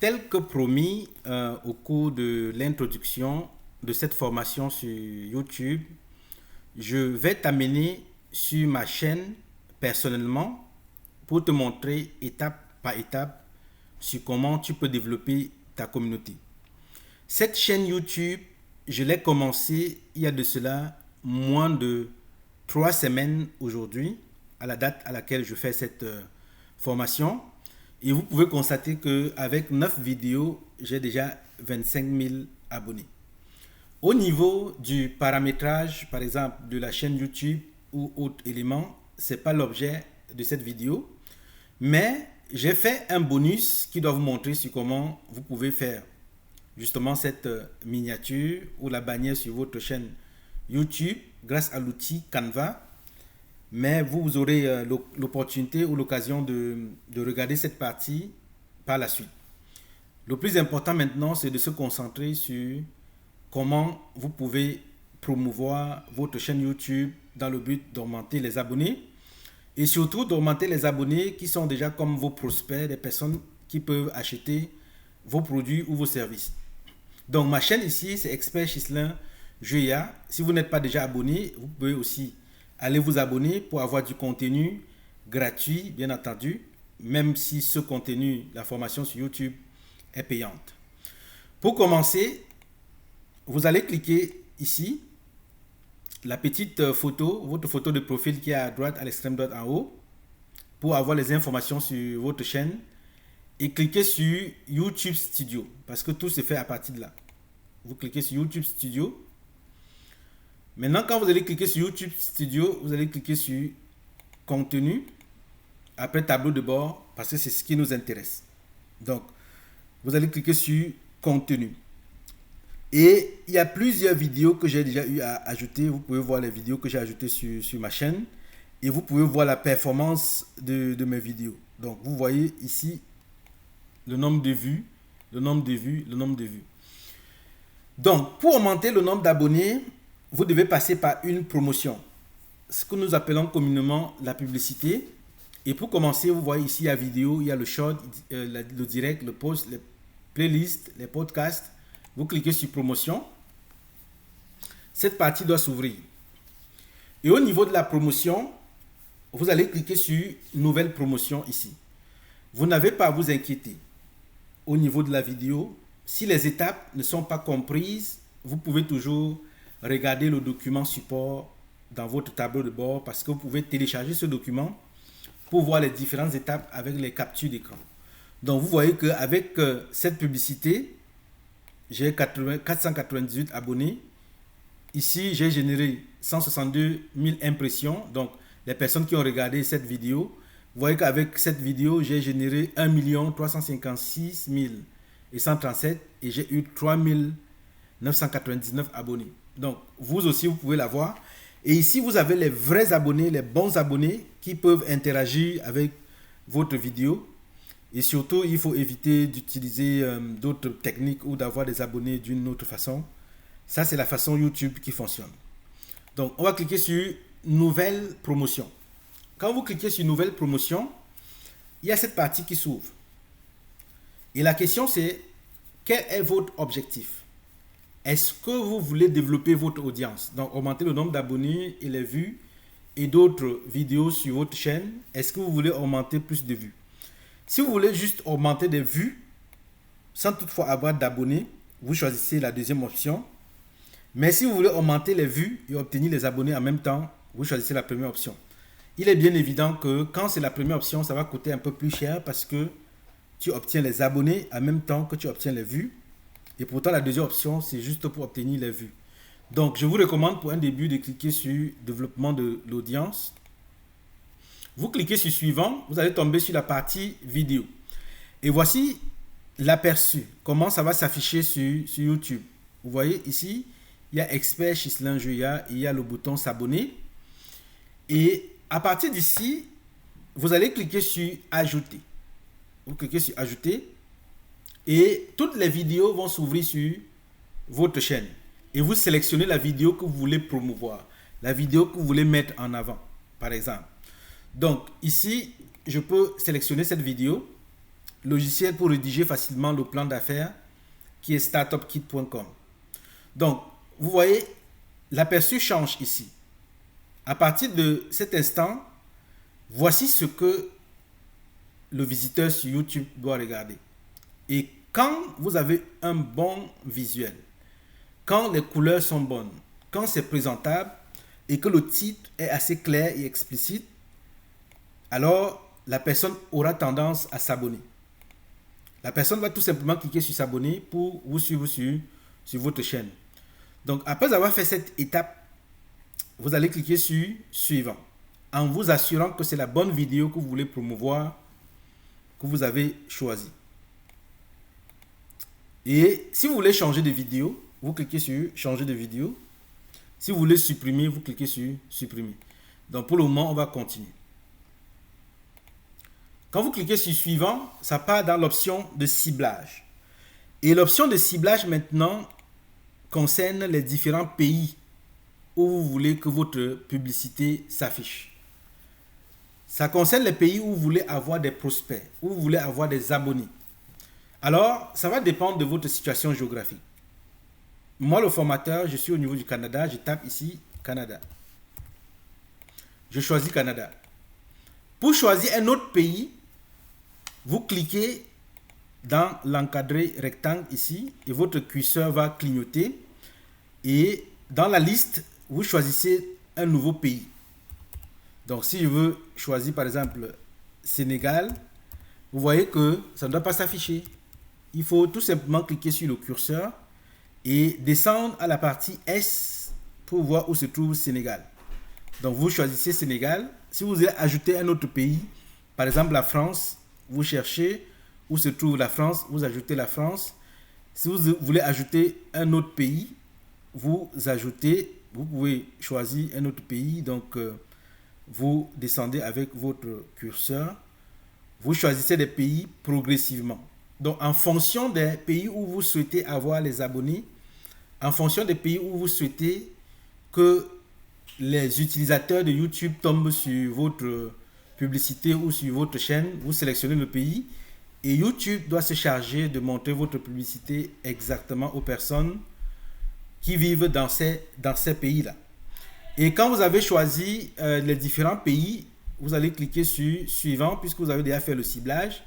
tel que promis au cours de l'introduction de cette formation sur YouTube, je vais t'amener sur ma chaîne personnellement pour te montrer étape par étape sur comment tu peux développer ta communauté. Cette chaîne YouTube, je l'ai commencée il y a de cela moins de 3 semaines aujourd'hui, à la date à laquelle je fais cette formation. Et vous pouvez constater qu'avec 9 vidéos, j'ai déjà 25 000 abonnés. Au niveau du paramétrage, par exemple, de la chaîne YouTube ou autre élément, ce n'est pas l'objet de cette vidéo. Mais j'ai fait un bonus qui doit vous montrer sur comment vous pouvez faire justement cette miniature ou la bannière sur votre chaîne YouTube grâce à l'outil Canva. Mais vous aurez l'opportunité ou l'occasion de regarder cette partie par la suite. Le plus important maintenant, c'est de se concentrer sur comment vous pouvez promouvoir votre chaîne YouTube dans le but d'augmenter les abonnés et surtout d'augmenter les abonnés qui sont déjà comme vos prospects, des personnes qui peuvent acheter vos produits ou vos services. Donc ma chaîne ici, c'est Expert Ghislain Jeya. Si vous n'êtes pas déjà abonné, vous pouvez aussi aller vous abonner pour avoir du contenu gratuit, bien entendu, même si ce contenu, la formation sur YouTube, est payante. Pour commencer, vous allez cliquer ici, la petite photo, votre photo de profil qui est à droite, à l'extrême droite en haut, pour avoir les informations sur votre chaîne, et cliquez sur YouTube Studio, parce que tout se fait à partir de là. Vous cliquez sur YouTube Studio. Maintenant, quand vous allez cliquer sur YouTube Studio, vous allez cliquer sur Contenu, après Tableau de bord, parce que c'est ce qui nous intéresse. Donc, vous allez cliquer sur Contenu. Et il y a plusieurs vidéos que j'ai déjà eu à ajouter. Vous pouvez voir les vidéos que j'ai ajoutées sur ma chaîne. Et vous pouvez voir la performance de mes vidéos. Donc, vous voyez ici le nombre de vues, le nombre de vues, le nombre de vues. Donc, pour augmenter le nombre d'abonnés, vous devez passer par une promotion, ce que nous appelons communément la publicité. Et pour commencer, vous voyez ici la vidéo, il y a le short, le direct, le post, les playlists, les podcasts. Vous cliquez sur promotion. Cette partie doit s'ouvrir. Et au niveau de la promotion, vous allez cliquer sur nouvelle promotion ici. Vous n'avez pas à vous inquiéter. Au niveau de la vidéo, si les étapes ne sont pas comprises, vous pouvez toujours regarder le document support dans votre tableau de bord parce que vous pouvez télécharger ce document pour voir les différentes étapes avec les captures d'écran. Donc vous voyez qu'avec cette publicité, j'ai 498 abonnés. Ici, j'ai généré 162 000 impressions. Donc les personnes qui ont regardé cette vidéo, vous voyez qu'avec cette vidéo, j'ai généré 1 356 137 et j'ai eu 3 999 abonnés. Donc, vous aussi, vous pouvez la voir. Et ici, vous avez les vrais abonnés, les bons abonnés qui peuvent interagir avec votre vidéo. Et surtout, il faut éviter d'utiliser d'autres techniques ou d'avoir des abonnés d'une autre façon. Ça, c'est la façon YouTube qui fonctionne. Donc, on va cliquer sur Nouvelle promotion. Quand vous cliquez sur Nouvelle promotion, il y a cette partie qui s'ouvre. Et la question, c'est quel est votre objectif? Est-ce que vous voulez développer votre audience? Donc, augmenter le nombre d'abonnés et les vues et d'autres vidéos sur votre chaîne. Est-ce que vous voulez augmenter plus de vues? Si vous voulez juste augmenter des vues, sans toutefois avoir d'abonnés, vous choisissez la deuxième option. Mais si vous voulez augmenter les vues et obtenir les abonnés en même temps, vous choisissez la première option. Il est bien évident que quand c'est la première option, ça va coûter un peu plus cher parce que tu obtiens les abonnés en même temps que tu obtiens les vues. Et pourtant, la deuxième option, c'est juste pour obtenir les vues. Donc, je vous recommande pour un début de cliquer sur Développement de l'audience. Vous cliquez sur Suivant, vous allez tomber sur la partie vidéo. Et voici l'aperçu, comment ça va s'afficher sur YouTube. Vous voyez ici, il y a Expert Ghislain Jeya et il y a le bouton S'abonner. Et à partir d'ici, vous allez cliquer sur Ajouter. Vous cliquez sur Ajouter. Et toutes les vidéos vont s'ouvrir sur votre chaîne. Et vous sélectionnez la vidéo que vous voulez promouvoir. La vidéo que vous voulez mettre en avant, par exemple. Donc, ici, je peux sélectionner cette vidéo. logiciel pour rédiger facilement le plan d'affaires qui est startupkit.com. Donc, vous voyez, l'aperçu change ici. À partir de cet instant, voici ce que le visiteur sur YouTube doit regarder. Et quand vous avez un bon visuel, quand les couleurs sont bonnes, quand c'est présentable et que le titre est assez clair et explicite, alors la personne aura tendance à s'abonner. La personne va tout simplement cliquer sur s'abonner pour vous suivre sur votre chaîne. Donc, après avoir fait cette étape, vous allez cliquer sur suivant en vous assurant que c'est la bonne vidéo que vous voulez promouvoir que vous avez choisi. Et si vous voulez changer de vidéo, vous cliquez sur changer de vidéo. Si vous voulez supprimer, vous cliquez sur supprimer. Donc, pour le moment, on va continuer. Quand vous cliquez sur suivant, ça part dans l'option de ciblage. Et l'option de ciblage maintenant concerne les différents pays où vous voulez que votre publicité s'affiche. Ça concerne les pays où vous voulez avoir des prospects, où vous voulez avoir des abonnés. Alors, ça va dépendre de votre situation géographique. Moi, le formateur, je suis au niveau du Canada. Je tape ici Canada. Je choisis Canada. Pour choisir un autre pays, vous cliquez dans l'encadré rectangle ici et votre curseur va clignoter. Et dans la liste, vous choisissez un nouveau pays. Donc, si je veux choisir par exemple Sénégal, vous voyez que ça ne doit pas s'afficher. Il faut tout simplement cliquer sur le curseur et descendre à la partie S pour voir où se trouve Sénégal. Donc, vous choisissez Sénégal. Si vous voulez ajouter un autre pays, par exemple la France, vous cherchez où se trouve la France, vous ajoutez la France. Si vous voulez ajouter un autre pays, vous pouvez choisir un autre pays. Donc, vous descendez avec votre curseur. Vous choisissez des pays progressivement. Donc, en fonction des pays où vous souhaitez avoir les abonnés, en fonction des pays où vous souhaitez que les utilisateurs de YouTube tombent sur votre publicité ou sur votre chaîne, vous sélectionnez le pays et YouTube doit se charger de montrer votre publicité exactement aux personnes qui vivent dans ces pays-là. Et quand vous avez choisi les différents pays, vous allez cliquer sur suivant puisque vous avez déjà fait le ciblage.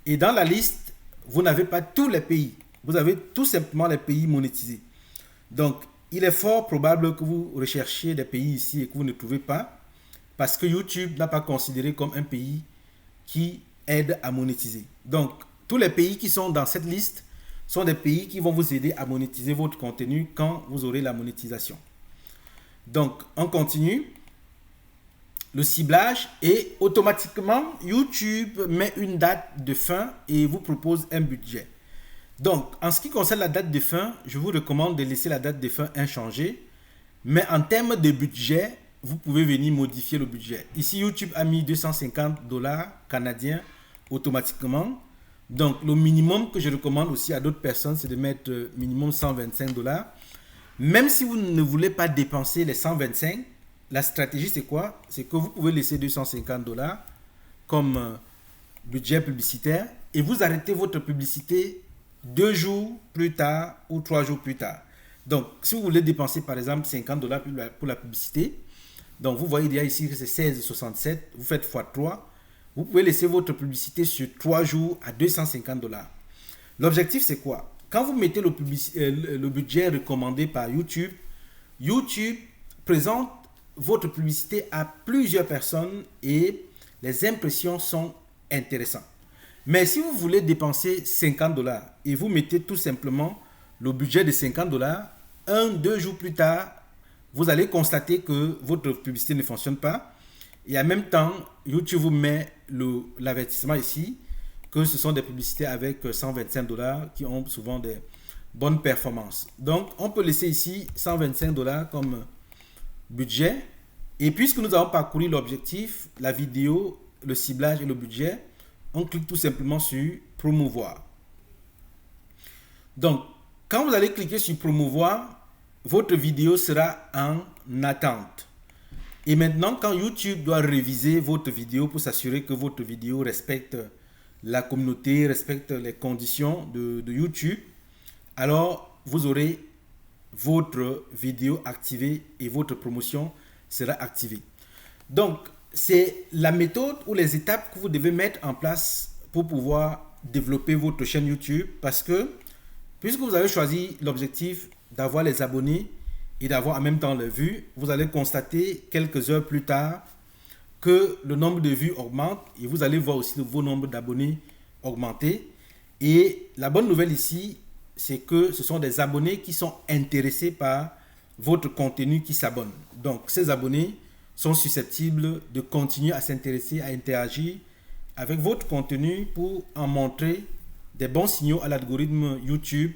Et dans la liste, vous n'avez pas tous les pays. Vous avez tout simplement les pays monétisés. Donc, il est fort probable que vous recherchiez des pays ici et que vous ne trouvez pas parce que YouTube n'a pas considéré comme un pays qui aide à monétiser. Donc, tous les pays qui sont dans cette liste sont des pays qui vont vous aider à monétiser votre contenu quand vous aurez la monétisation. Donc, on continue. Le ciblage et automatiquement, YouTube met une date de fin et vous propose un budget. Donc, en ce qui concerne la date de fin, je vous recommande de laisser la date de fin inchangée. Mais en termes de budget, vous pouvez venir modifier le budget. Ici, YouTube a mis 250 $ canadiens automatiquement. Donc, le minimum que je recommande aussi à d'autres personnes, c'est de mettre minimum 125 $. Même si vous ne voulez pas dépenser les 125, la stratégie, c'est quoi? C'est que vous pouvez laisser 250 $ comme budget publicitaire et vous arrêtez votre publicité 2 jours plus tard ou 3 jours plus tard. Donc, si vous voulez dépenser par exemple 50 $ pour la publicité, donc vous voyez déjà ici que c'est 16,67, vous faites x3, vous pouvez laisser votre publicité sur 3 jours à 250 $. L'objectif, c'est quoi? Quand vous mettez le budget recommandé par YouTube, YouTube présente votre publicité à plusieurs personnes et les impressions sont intéressantes. Mais si vous voulez dépenser 50 $ et vous mettez tout simplement le budget de 50 $, 1-2 jours plus tard, vous allez constater que votre publicité ne fonctionne pas. Et en même temps, YouTube vous met l'avertissement ici que ce sont des publicités avec 125 $ qui ont souvent des bonnes performances. Donc, on peut laisser ici 125 $ comme budget. Et puisque nous avons parcouru l'objectif, la vidéo, le ciblage et le budget, on clique tout simplement sur promouvoir. Donc, quand vous allez cliquer sur promouvoir, votre vidéo sera en attente. Et maintenant, quand YouTube doit réviser votre vidéo pour s'assurer que votre vidéo respecte la communauté respecte les conditions de YouTube, alors vous aurez votre vidéo activée et votre promotion sera activée. Donc, c'est la méthode ou les étapes que vous devez mettre en place pour pouvoir développer votre chaîne YouTube, parce que puisque vous avez choisi l'objectif d'avoir les abonnés et d'avoir en même temps les vues, vous allez constater quelques heures plus tard que le nombre de vues augmente et vous allez voir aussi vos nombres d'abonnés augmenter. Et la bonne nouvelle ici, c'est que ce sont des abonnés qui sont intéressés par votre contenu qui s'abonnent. Donc, ces abonnés sont susceptibles de continuer à s'intéresser, à interagir avec votre contenu pour en montrer des bons signaux à l'algorithme YouTube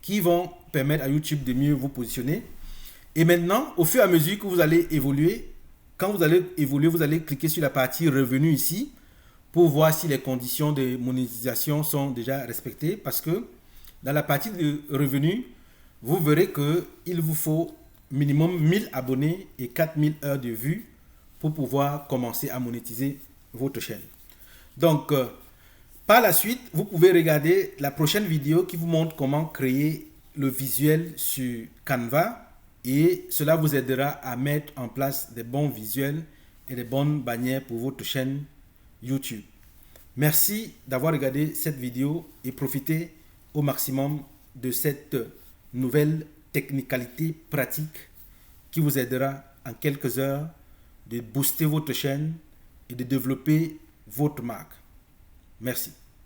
qui vont permettre à YouTube de mieux vous positionner. Et maintenant, au fur et à mesure que vous allez évoluer, quand vous allez évoluer, vous allez cliquer sur la partie revenus ici pour voir si les conditions de monétisation sont déjà respectées, parce que dans la partie de revenus, vous verrez qu'il vous faut minimum 1000 abonnés et 4000 heures de vues pour pouvoir commencer à monétiser votre chaîne. Donc, par la suite, vous pouvez regarder la prochaine vidéo qui vous montre comment créer le visuel sur Canva, et cela vous aidera à mettre en place des bons visuels et des bonnes bannières pour votre chaîne YouTube. Merci d'avoir regardé cette vidéo et profitez au maximum de cette nouvelle technicalité pratique qui vous aidera en quelques heures de booster votre chaîne et de développer votre marque. Merci.